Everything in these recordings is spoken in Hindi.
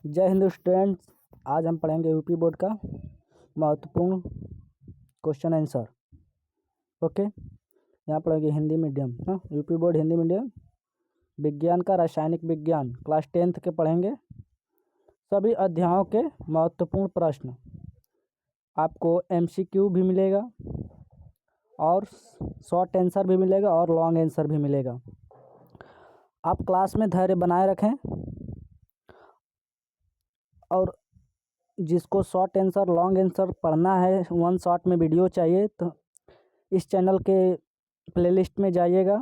जय हिंद स्टूडेंट्स। आज हम पढ़ेंगे यूपी बोर्ड का महत्वपूर्ण क्वेश्चन आंसर। ओके, यहाँ पढ़ेंगे Hindi medium. UP board Hindi medium विज्ञान का रासायनिक विज्ञान क्लास 10th के पढ़ेंगे। सभी अध्यायों के महत्वपूर्ण प्रश्न आपको MCQ भी मिलेगा और शॉर्ट आंसर भी मिलेगा और लॉन्ग आंसर भी मिलेगा। आप क्लास में धैर्य बनाए रखें और जिसको शॉर्ट आंसर लॉन्ग आंसर पढ़ना है, वन शॉट में वीडियो चाहिए तो इस चैनल के प्लेलिस्ट में जाइएगा।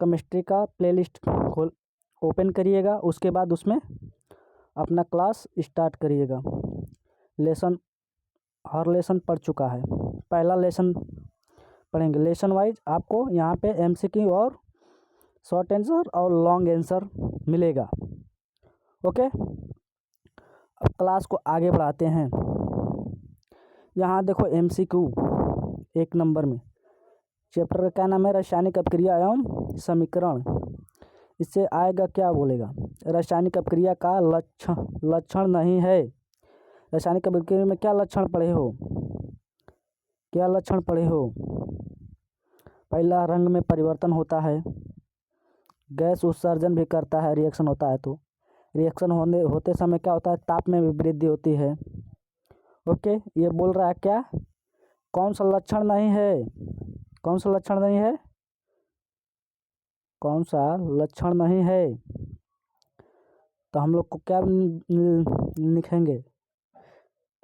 केमिस्ट्री का प्लेलिस्ट खोल ओपन करिएगा, उसके बाद उसमें अपना क्लास स्टार्ट करिएगा। हर लेसन पढ़ चुका है, पहला लेसन पढ़ेंगे। लेसन वाइज आपको यहाँ पे MCQ और शॉर्ट आंसर और लॉन्ग आंसर मिलेगा। ओके, अब क्लास को आगे बढ़ाते हैं। यहाँ देखो MCQ 1 नंबर में चैप्टर का क्या नाम है? रासायनिक अभिक्रिया एवं समीकरण। इससे आएगा क्या बोलेगा? रासायनिक अभिक्रिया का लक्षण नहीं है। रासायनिक अभिक्रिया में क्या लक्षण पढ़े हो? क्या लक्षण पढ़े हो? पहला, रंग में परिवर्तन होता है, गैस उत्सर्जन भी करता है, रिएक्शन होता है तो रिएक्शन होते समय क्या होता है? ताप में भी वृद्धि होती है। ओके, ये बोल रहा है क्या? कौन सा लक्षण नहीं है? कौन सा लक्षण नहीं है? कौन सा लक्षण नहीं है? तो हम लोग को क्या लिखेंगे?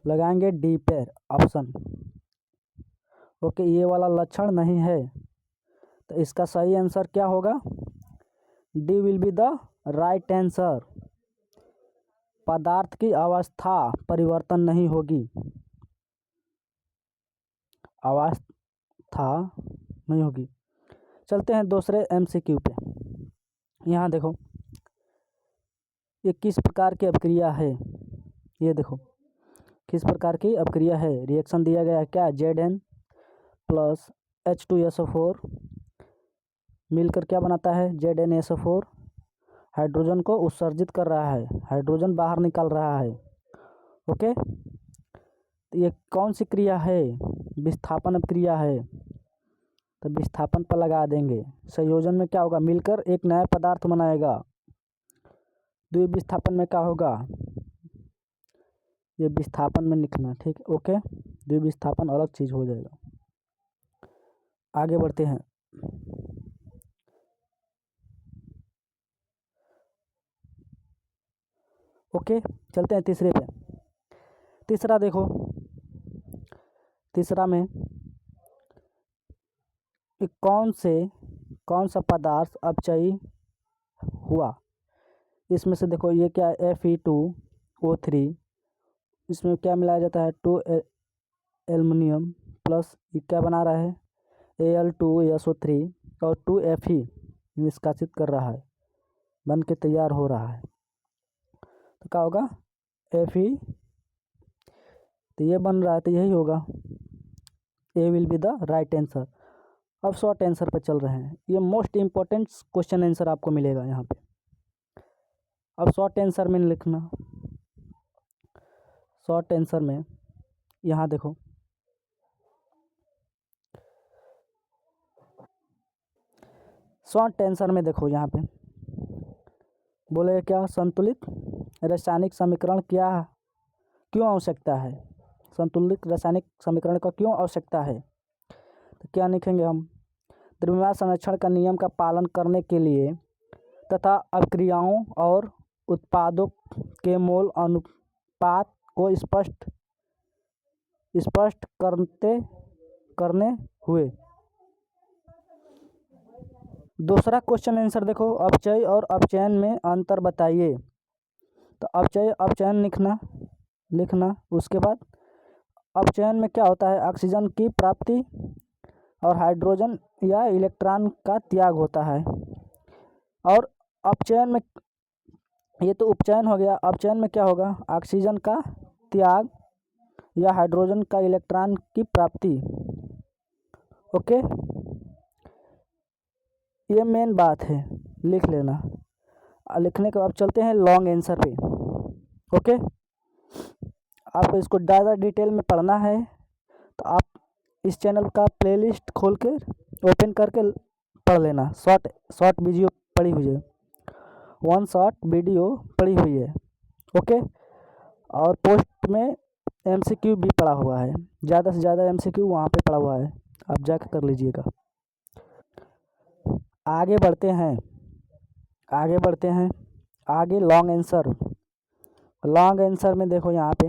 लगाएंगे डी पर ऑप्शन। ओके, ये वाला लक्षण नहीं है तो इसका सही आंसर क्या होगा? D will be the right answer. पदार्थ की अवस्था परिवर्तन नहीं होगी, अवस्था नहीं होगी। चलते हैं दूसरे MCQ पे। यहाँ देखो, ये किस प्रकार की अभिक्रिया है? ये देखो किस प्रकार की अभिक्रिया है। रिएक्शन दिया गया है क्या? Zn प्लस H2SO4 मिलकर क्या बनाता है? ZnSO4। हाइड्रोजन को उत्सर्जित कर रहा है, हाइड्रोजन बाहर निकाल रहा है। ओके, तो ये कौन सी क्रिया है? विस्थापन अभिक्रिया है, तो विस्थापन पर लगा देंगे। संयोजन में क्या होगा? मिलकर एक नया पदार्थ बनाएगा। द्विविस्थापन में क्या होगा? ये विस्थापन में लिखना, ठीक है। ओके, द्विविस्थापन अलग चीज हो जाएगा। आगे बढ़ते हैं। ओके, चलते हैं तीसरे पे। तीसरा देखो, तीसरा में कौन सा पदार्थ अपचयी हुआ? इसमें से देखो, ये क्या है? Fe2O3। इसमें क्या मिलाया जाता है? 2 एल्युमिनियम प्लस ये क्या बना रहा है? Al2SO3 और 2Fe निष्कासित कर रहा है, बन के तैयार हो रहा है। तो क्या होगा? Fe, तो ये बन रहा है तो यही होगा। A will be the right answer. अब शॉर्ट आंसर पर चल रहे हैं। ये मोस्ट इम्पोर्टेंट क्वेश्चन आंसर आपको मिलेगा यहाँ पे। अब शॉर्ट आंसर में लिखना। शॉर्ट आंसर में यहाँ देखो, शॉर्ट आंसर में देखो यहाँ पे बोले क्या? संतुलित रासायनिक समीकरण क्यों आवश्यकता है? संतुलित रासायनिक समीकरण का क्यों आवश्यकता है? तो क्या लिखेंगे हम? द्रव्यमान संरक्षण का नियम का पालन करने के लिए तथा अभिक्रियाओं और उत्पादों के मोल अनुपात को स्पष्ट करने हुए। दूसरा क्वेश्चन आंसर देखो, अपचय और अपचयन में अंतर बताइए। तो अपचय अपचयन लिखना। उसके बाद अपचयन में क्या होता है? ऑक्सीजन की प्राप्ति और हाइड्रोजन या इलेक्ट्रॉन का त्याग होता है। और अपचयन में, ये तो उपचयन हो गया। अपचयन में क्या होगा? ऑक्सीजन का त्याग या हाइड्रोजन का इलेक्ट्रॉन की प्राप्ति। ओके, ये मेन बात है, लिख लेना। लिखने के बाद चलते हैं लॉन्ग आंसर पे। ओके। आपको इसको ज़्यादा डिटेल में पढ़ना है तो आप इस चैनल का प्लेलिस्ट खोल कर ओपन करके पढ़ लेना। शॉर्ट शॉर्ट वीडियो पड़ी हुई है, वन शॉर्ट वीडियो पड़ी हुई है। ओके। और पोस्ट में एमसीक्यू भी पड़ा हुआ है, ज़्यादा से ज़्यादा एमसीक्यू वहाँ पे पड़ा हुआ है, आप जाकर कर लीजिएगा। आगे बढ़ते हैं, आगे बढ़ते हैं। आगे लॉन्ग आंसर, लॉन्ग आंसर में देखो यहाँ पे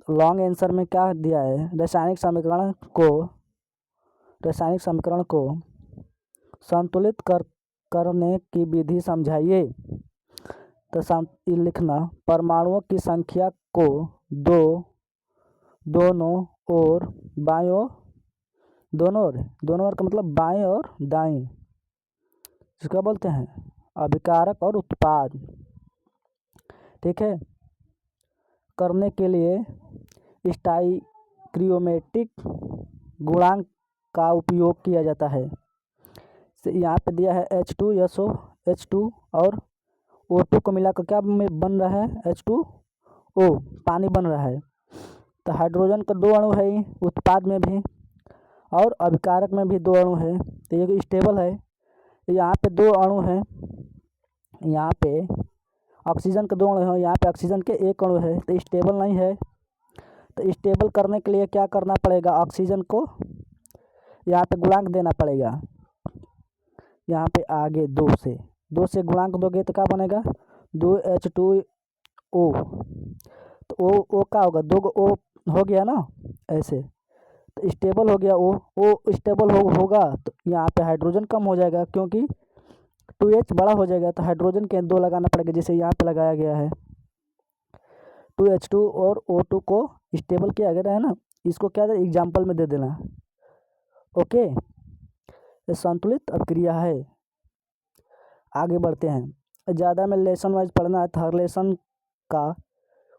लॉन्ग आंसर में क्या दिया है, रासायनिक समीकरण को संतुलित करने की विधि समझाइए। तो लिखना, परमाणुओं की संख्या को दोनों ओर बाएं ओर, दोनों ओर का मतलब बाएं और दाएं, जिसका बोलते हैं अभिकारक और उत्पाद। ठीक है। करने के लिए स्टाइक्रियोमेट्रिक गुणांक का उपयोग किया जाता है। यहाँ पे दिया है H2 और O2 को मिलाकर क्या बन रहा है, H2O, पानी बन रहा है। तो हाइड्रोजन का 2 अणु है उत्पाद में भी और अभिकारक में भी 2 अणु है, तो ये स्टेबल है। यहाँ पे 2 अणु हैं, यहाँ पे ऑक्सीजन के 2 अणु हैं, यहाँ पे ऑक्सीजन के 1 अणु है, तो स्टेबल नहीं है। तो स्टेबल करने के लिए क्या करना पड़ेगा, ऑक्सीजन को यहाँ पे गुणांक देना पड़ेगा। यहाँ पे आगे 2 से गुणांक दोगे तो क्या बनेगा, 2H2O। तो ओ क्या होगा, 2 O हो गया ना ऐसे, तो स्टेबल हो गया। ओ स्टेबल होगा तो यहाँ पे हाइड्रोजन कम हो जाएगा, क्योंकि 2H बड़ा हो जाएगा, तो हाइड्रोजन के 2 लगाना पड़ेगा, जैसे यहाँ पे लगाया गया है। 2H2 और O2 को स्टेबल किया गया है ना, इसको क्या एग्जाम्पल में दे देना। ओके, ये संतुलित अभिक्रिया है। आगे बढ़ते हैं। ज़्यादा में लेसन वाइज पढ़ना है तो हर लेसन का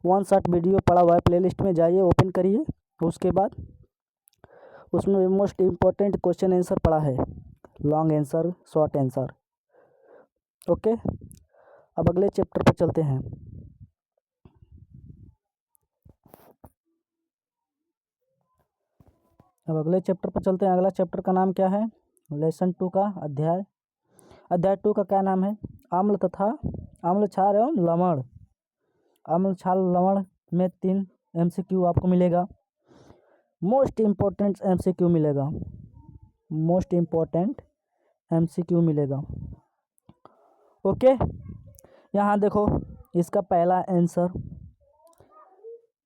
1 शॉट वीडियो पड़ा हुआ है, प्लेलिस्ट में जाइए, ओपन करिए। उसके बाद उसमें मोस्ट इम्पोर्टेंट क्वेश्चन आंसर पड़ा है, long answer, short answer. Okay, अब अगले चैप्टर पर चलते हैं। अगला चैप्टर का नाम क्या है, लेसन 2 का अध्याय 2 का क्या नाम है, अम्ल क्षार एवं लवण। अम्ल क्षार लवण में 3 MCQ आपको मिलेगा, मोस्ट इम्पोर्टेंट MCQ मिलेगा। ओके, यहाँ देखो इसका पहला आंसर,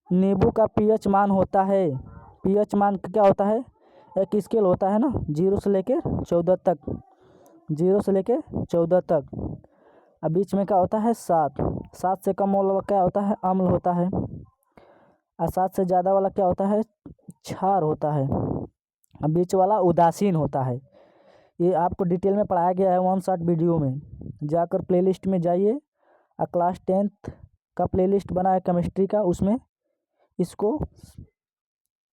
नींबू का pH मान होता है, pH मान क्या होता है, एक स्केल होता है ना, 0 से लेके 14 तक, अब बीच में क्या होता है 7 से कम वाला क्या होता है, अम्ल होता है, और 7 से ज़्यादा वाला क्या होता है, क्षार होता है, और बीच वाला उदासीन होता है। ये आपको डिटेल में पढ़ाया गया है 1 शॉट वीडियो में, जाकर प्लेलिस्ट में जाइए, और क्लास 10th का प्लेलिस्ट बना है केमिस्ट्री का, उसमें इसको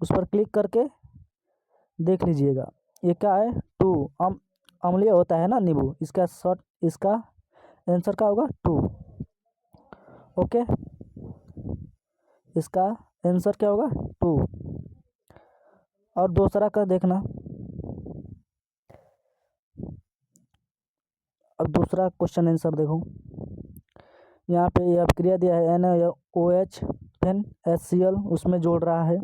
उस पर क्लिक करके देख लीजिएगा। ये क्या है, 2 अम्लीय होता है ना नींबू, इसका आंसर क्या होगा 2। ओके, इसका आंसर क्या होगा 2। और दूसरा का देखना, अब दूसरा क्वेश्चन आंसर देखो, यहाँ पे यह अभिक्रिया दिया है NaOH फिर HCl उसमें जोड़ रहा है।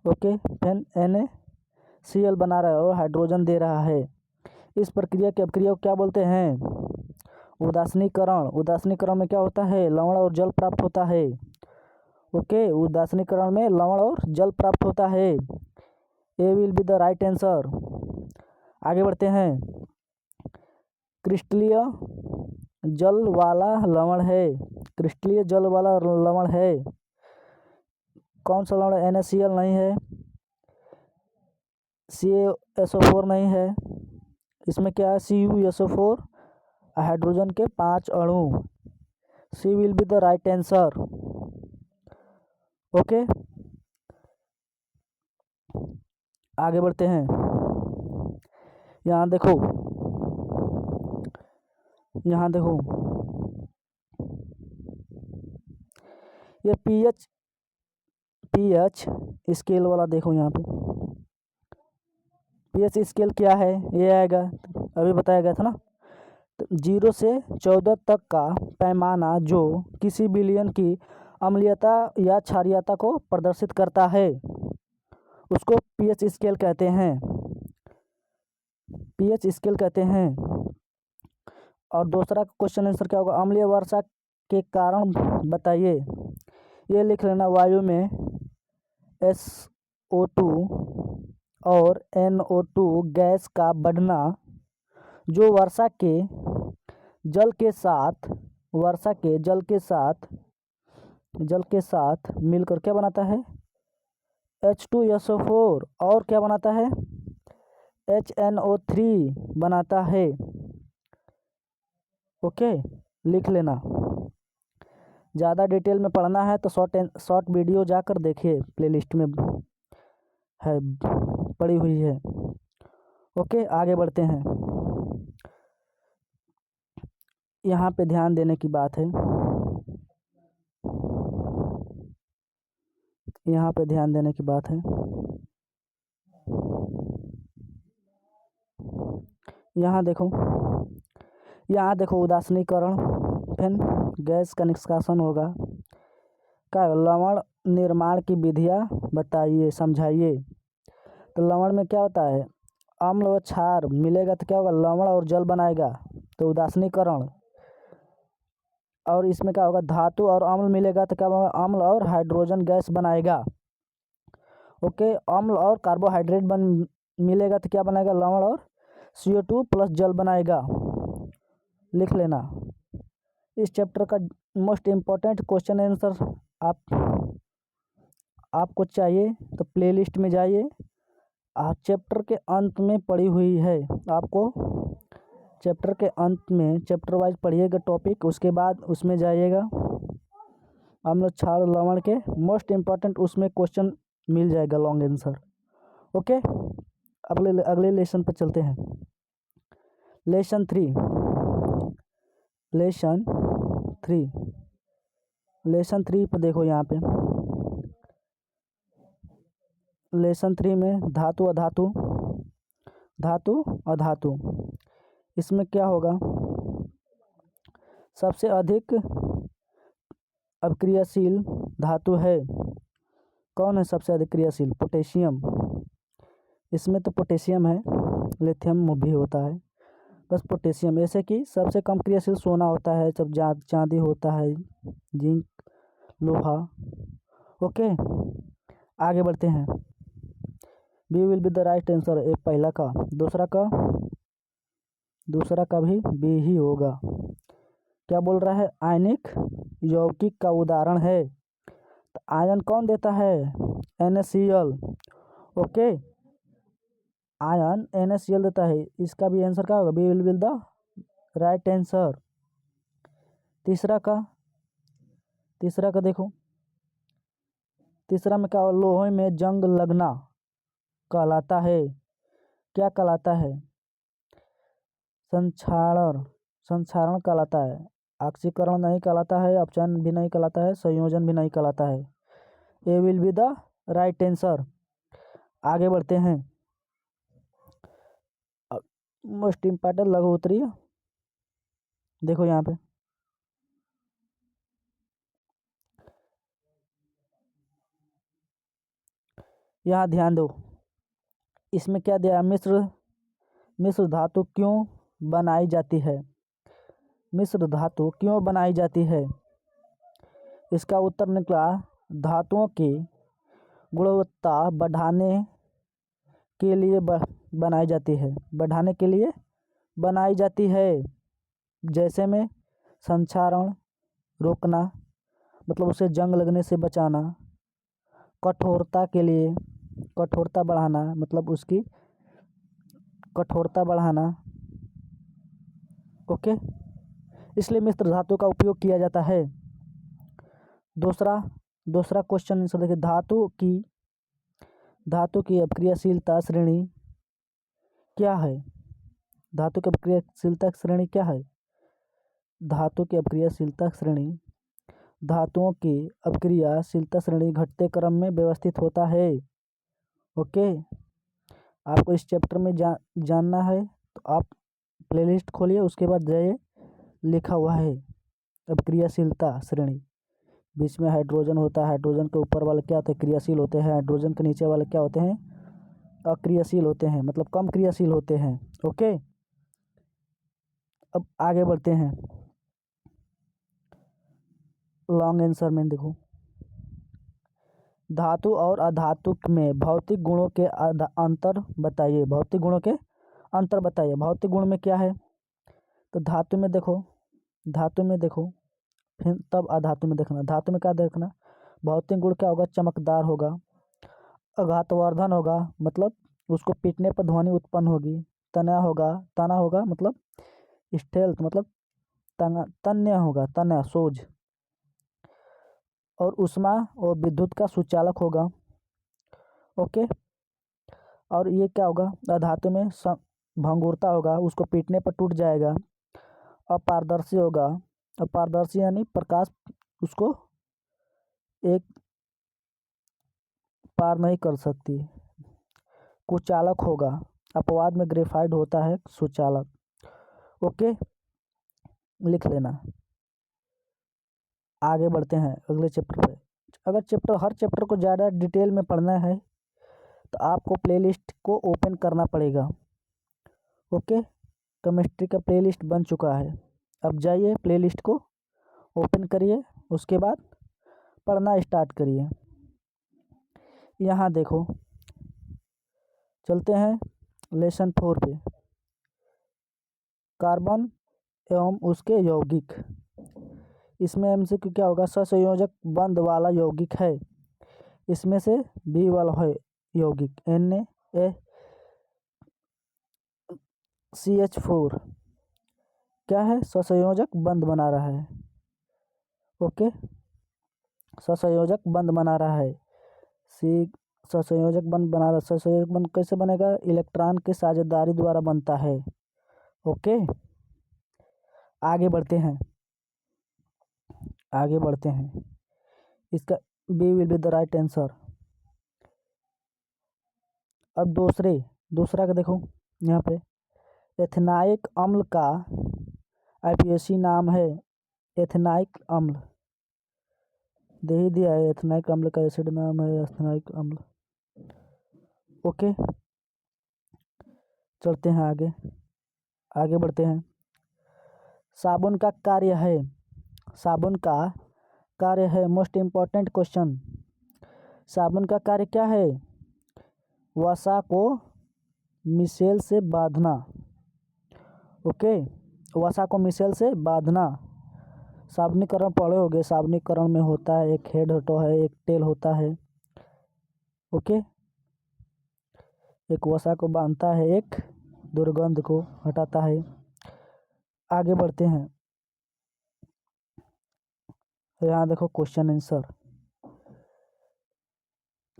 ओके, फिर NaCl बना रहा है और हाइड्रोजन दे रहा है। इस प्रक्रिया की अभिक्रिया को क्या बोलते हैं, उदासीनीकरण में क्या होता है, लवण और जल प्राप्त होता है। ओके, उदासीनीकरण में लवण और जल प्राप्त होता है। A will be the right answer. आगे बढ़ते हैं। क्रिस्टलीय जल वाला लवण है, कौन सा लवण, NaCl नहीं है, CaSO4 नहीं है, इसमें क्या है CuSO4, हाइड्रोजन के 5 अणु। C will be the right answer. Okay, आगे बढ़ते हैं। यहाँ देखो, ये पीएच स्केल वाला देखो यहाँ पे, पीएच स्केल क्या है ये आएगा, अभी बताया गया था ना। तो 0 से 14 तक का पैमाना जो किसी विलयन की अम्लीयता या क्षारीयता को प्रदर्शित करता है उसको पीएच स्केल कहते हैं, पीएच स्केल कहते हैं। और दूसरा क्वेश्चन आंसर क्या होगा, अम्लीय वर्षा के कारण बताइए। ये लिख लेना, वायु में SO2 और NO2 गैस का बढ़ना जो वर्षा के जल के साथ मिलकर क्या बनाता है, H2SO4 और क्या बनाता है, HNO3 बनाता है। ओके, लिख लेना। ज़्यादा डिटेल में पढ़ना है तो शॉर्ट वीडियो जाकर देखिए, प्लेलिस्ट में है, पड़ी हुई है। ओके, आगे बढ़ते हैं। यहाँ पे ध्यान देने की बात है, यहाँ पे ध्यान देने की बात है। यहाँ देखो उदासीनीकरण, फिर गैस का निष्कासन होगा। क्या लवण निर्माण की विधियाँ बताइए, समझाइए। तो लवण में क्या होता है, अम्ल और क्षार मिलेगा तो क्या होगा, लवण और जल बनाएगा, तो उदासीनीकरण। और इसमें क्या होगा, धातु और अम्ल मिलेगा तो क्या होगा, अम्ल और हाइड्रोजन गैस बनाएगा। ओके, अम्ल और कार्बोहाइड्रेट मिलेगा तो क्या बनाएगा, लवण और CO2 प्लस जल बनाएगा। लिख लेना। इस चैप्टर का मोस्ट इम्पोर्टेंट क्वेश्चन आंसर आपको चाहिए तो प्लेलिस्ट में जाइए, चैप्टर के अंत में पड़ी हुई है। आपको चैप्टर के अंत में चैप्टर वाइज पढ़िएगा टॉपिक, उसके बाद उसमें जाइएगा, अम्ल क्षार लवण के मोस्ट इम्पोर्टेंट उसमें क्वेश्चन मिल जाएगा, लॉन्ग आंसर। ओके, अगले लेसन पर चलते हैं। लेसन थ्री पर देखो, यहाँ पे लेसन 3 में धातु अधातु, इसमें क्या होगा, सबसे अधिक अभिक्रियाशील धातु है, कौन है सबसे अधिक क्रियाशील, पोटेशियम। इसमें तो पोटेशियम है, लिथियम भी होता है, बस पोटेशियम। ऐसे कि सबसे कम क्रियाशील सोना होता है, जब चांदी होता है, जिंक, लोहा। ओके, आगे बढ़ते हैं। B will be the right answer, एक पहला का, दूसरा का भी बी ही होगा। क्या बोल रहा है, आयनिक यौगिक का उदाहरण है, तो आयन कौन देता है, NaCl। ओके, आयन NaCl देता है, इसका भी आंसर क्या होगा, B will be the right answer. तीसरा का देखो, तीसरा में क्या, लोहे में जंग लगना कहलाता है, क्या कहलाता है, संक्षारण कहलाता है, ऑक्सीकरण नहीं कहलाता है, अपचयन भी नहीं कहलाता है, संयोजन भी नहीं कहलाता है। A will be the right answer. आगे बढ़ते हैं। मोस्ट इम्पॉर्टेंट लघु उत्तरीय देखो, यहाँ पे यहाँ ध्यान दो, इसमें क्या दिया, मिश्र धातु क्यों बनाई जाती है, मिश्र धातु क्यों बनाई जाती है। इसका उत्तर निकला, धातुओं की गुणवत्ता बढ़ाने के लिए बनाई जाती है, बढ़ाने के लिए बनाई जाती है। जैसे में संक्षारण रोकना, मतलब उसे जंग लगने से बचाना, कठोरता के लिए, कठोरता बढ़ाना, मतलब उसकी कठोरता बढ़ाना। ओके, इसलिए मिश्र धातु का उपयोग किया जाता है। दूसरा क्वेश्चन आंसर देखिए, धातु की अभिक्रियाशीलता श्रेणी क्या है, धातु की अभिक्रियाशीलता श्रेणी क्या है, धातु की अभिक्रियाशीलता श्रेणी धातुओं की अपक्रियाशीलता श्रेणी घटते क्रम में व्यवस्थित होता है। ओके, आपको इस चैप्टर में जानना है तो आप प्लेलिस्ट खोलिए, उसके बाद जाइए, लिखा हुआ है अपक्रियाशीलता श्रेणी। बीच में हाइड्रोजन होता है, हाइड्रोजन के ऊपर वाले क्या होते हैं, क्रियाशील होते हैं, हाइड्रोजन के नीचे वाले क्या होते हैं, अक्रियाशील होते हैं, मतलब कम क्रियाशील होते हैं। ओके, अब आगे बढ़ते हैं। लॉन्ग आंसर में देखो, धातु और अधातु में भौतिक गुणों के अंतर बताइए। भौतिक गुणों के अंतर बताइए। भौतिक गुण में क्या है, तो धातु में देखो, धातु में देखो, फिर तब अधातु में देखना। धातु में क्या देखना, भौतिक गुण क्या होगा, चमकदार होगा, आघातवर्धन होगा, मतलब उसको पीटने पर ध्वनि उत्पन्न होगी, तना होगा, तना होगा मतलब स्टेल्थ, मतलब तन्य होगा, तना सोज, और ऊष्मा और विद्युत का सुचालक होगा। ओके, और ये क्या होगा, अधातु में भंगुरता होगा, उसको पीटने पर टूट जाएगा। अपारदर्शी होगा, अपारदर्शी यानी प्रकाश उसको एक पार नहीं कर सकती। कुचालक होगा, अपवाद में ग्रेफाइट होता है सुचालक। ओके, लिख लेना। आगे बढ़ते हैं अगले चैप्टर पे। अगर हर चैप्टर को ज़्यादा डिटेल में पढ़ना है तो आपको प्लेलिस्ट को ओपन करना पड़ेगा। ओके, केमिस्ट्री का प्लेलिस्ट बन चुका है, अब जाइए प्लेलिस्ट को ओपन करिए, उसके बाद पढ़ना स्टार्ट करिए। यहाँ देखो, चलते हैं लेसन 4 पे, कार्बन एवं उसके यौगिक। इसमें एमसीक्यू क्या होगा, सहसंयोजक बंध वाला यौगिक है, इसमें से बी वाला है यौगिक NaCH4 क्या है, सहसंयोजक बंध बना रहा है। ओके, सहसंयोजक बंध बना रहा है, सहसंयोजक बंध बना रहा है। सहसंयोजक बंध कैसे बनेगा, इलेक्ट्रॉन के साझेदारी द्वारा बनता है। ओके, आगे बढ़ते हैं, आगे बढ़ते हैं। इसका B will be the right answer. अब दूसरा का देखो, यहाँ पे एथेनाइक अम्ल का आईपीएसी नाम है, एथेनाइक अम्ल दे ही दिया है, एथेनाइक अम्ल का एसिड नाम है एथेनाइक अम्ल। ओके, चलते हैं आगे, आगे बढ़ते हैं। साबुन का कार्य है, साबुन का कार्य है, मोस्ट इम्पॉर्टेंट क्वेश्चन। साबुन का कार्य क्या है, वसा को मिसेल से बांधना। ओके, वसा को मिसेल से बांधना। साबुनीकरण पढ़े होगे, साबुनीकरण में होता है एक हेड होता है, एक टेल होता है। ओके, एक वसा को बांधता है, एक दुर्गंध को हटाता है। आगे बढ़ते हैं, यहाँ देखो क्वेश्चन आंसर।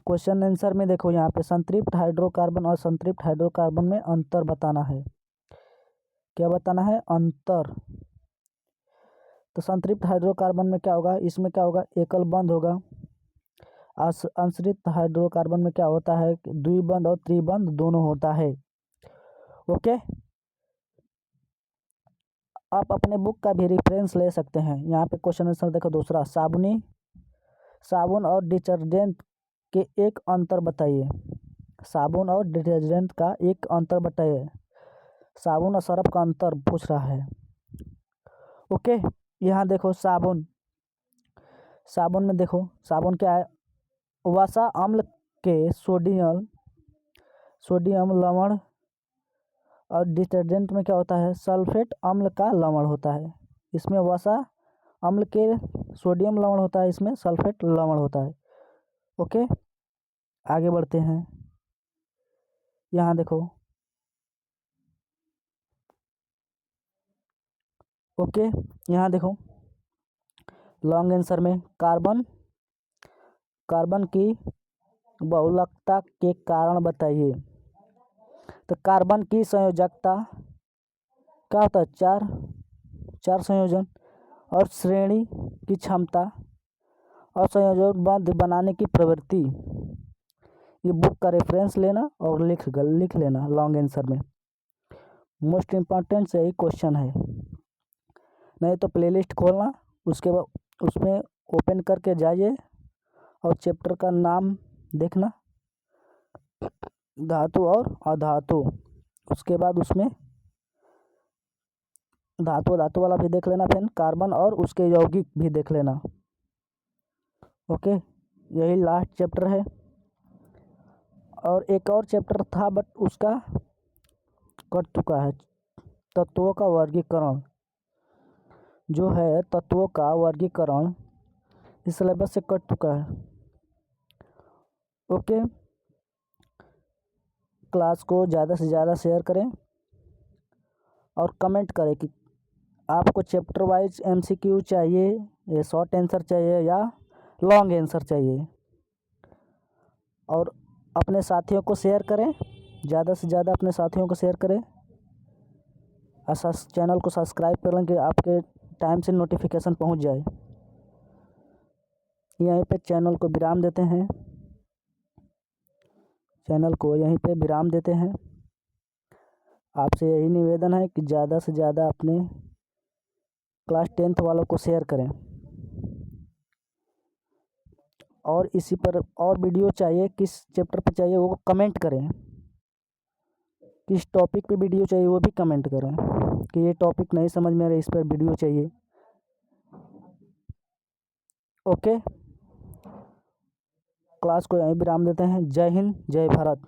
क्वेश्चन आंसर में देखो, यहाँ पे संतृप्त हाइड्रोकार्बन और संतृप्त हाइड्रोकार्बन में अंतर बताना है। क्या बताना है, अंतर। तो संतृप्त हाइड्रोकार्बन में क्या होगा, इसमें क्या होगा, एकल बंध होगा। अंतरित हाइड्रोकार्बन में क्या होता है, द्विबंध और त्रिबंध दोनों होता है। ओके, आप अपने बुक का भी रेफरेंस ले सकते हैं। यहाँ पे क्वेश्चन आंसर देखो दूसरा, साबुन और डिटर्जेंट के एक अंतर बताइए। साबुन और डिटर्जेंट का एक अंतर बताइए। साबुन और सरफ का अंतर पूछ रहा है। ओके, यहाँ देखो साबुन में देखो, साबुन क्या है, वसा अम्ल के सोडियम लवण, और डिटर्जेंट में क्या होता है, सल्फेट अम्ल का लवण होता है। इसमें वसा अम्ल के सोडियम लवण होता है, इसमें सल्फेट लवण होता है। ओके, आगे बढ़ते हैं। यहाँ देखो, ओके, यहाँ देखो लॉन्ग आंसर में कार्बन की बहुलकता के कारण बताइए। तो कार्बन की संयोजकता क्या होता है, चार संयोजन, और श्रेणी की क्षमता और संयोजनबद्ध बनाने की प्रवृत्ति। ये बुक का रेफरेंस लेना और लिख लेना लॉन्ग आंसर में। मोस्ट इम्पॉर्टेंट यही क्वेश्चन है। नहीं तो प्लेलिस्ट खोलना, उसके बाद उसमें ओपन करके जाइए और चैप्टर का नाम देखना, धातु और अधातु। उसके बाद उसमें धातु वाला भी देख लेना, फिर कार्बन और उसके यौगिक भी देख लेना। ओके, यही लास्ट चैप्टर है। और एक और चैप्टर था बट उसका कट चुका है, तत्वों का वर्गीकरण। जो है तत्वों का वर्गीकरण इस सिलेबस से कट चुका है। ओके, क्लास को ज़्यादा से ज़्यादा शेयर करें और कमेंट करें कि आपको चैप्टर वाइज एमसीक्यू चाहिए या शॉर्ट आंसर चाहिए या लॉन्ग आंसर चाहिए। और अपने साथियों को शेयर करें, ज़्यादा से ज़्यादा अपने साथियों को शेयर करें। चैनल को सब्सक्राइब कर लें कि आपके टाइम से नोटिफिकेशन पहुंच जाए। यहीं पे चैनल को विराम देते हैं। आपसे यही निवेदन है कि ज़्यादा से ज़्यादा अपने क्लास 10th वालों को शेयर करें। और इसी पर और वीडियो चाहिए, किस चैप्टर पर चाहिए वो कमेंट करें। किस टॉपिक पे वीडियो चाहिए वो भी कमेंट करें कि ये टॉपिक नहीं समझ में आ रहा, इस पर वीडियो चाहिए। ओके, क्लास को यहीं विराम देते हैं। जय हिंद, जय भारत।